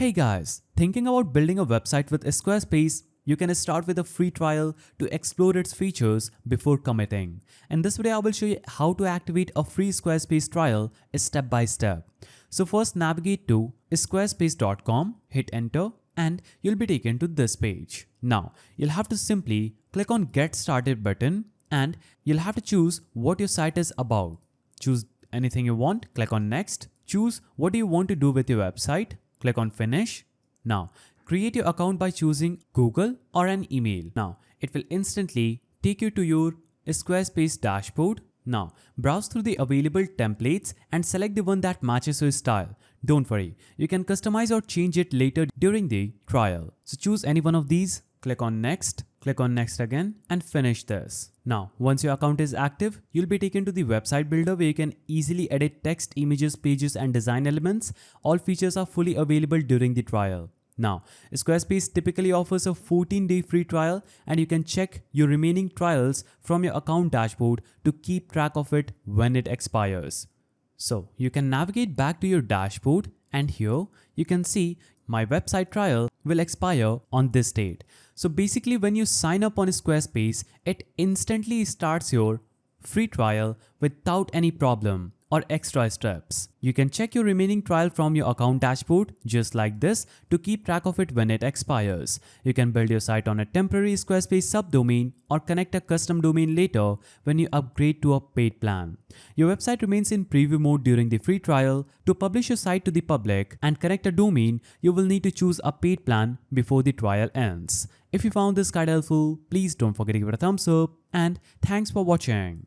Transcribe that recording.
Hey guys, thinking about building a website with Squarespace? You can start with a free trial to explore its features before committing. In this video, I will show you how to activate a free Squarespace trial step by step. So first navigate to squarespace.com, hit enter, and you'll be taken to this page. Now, you'll have to simply click on Get Started button and you'll have to choose what your site is about. Choose anything you want, click on Next. Choose what do you want to do with your website, click on Finish. Now, create your account by choosing Google or an email. Now, it will instantly take you to your Squarespace dashboard. Now, browse through the available templates and select the one that matches your style. Don't worry, you can customize or change it later during the trial. So choose any one of these, click on Next again, and finish this. Now, once your account is active, you'll be taken to the website builder where you can easily edit text, images, pages, and design elements. All features are fully available during the trial. Now, Squarespace typically offers a 14-day free trial and you can check your remaining trials from your account dashboard to keep track of it when it expires. So, you can navigate back to your dashboard and here you can see my website trial will expire on this date. So basically when you sign up on Squarespace, it instantly starts your free trial without any problem or extra steps. You can check your remaining trial from your account dashboard just like this to keep track of it when it expires. You can build your site on a temporary Squarespace subdomain or connect a custom domain later when you upgrade to a paid plan. Your website remains in preview mode during the free trial. To publish your site to the public and connect a domain, you will need to choose a paid plan before the trial ends. If you found this guide helpful, please don't forget to give it a thumbs up and thanks for watching.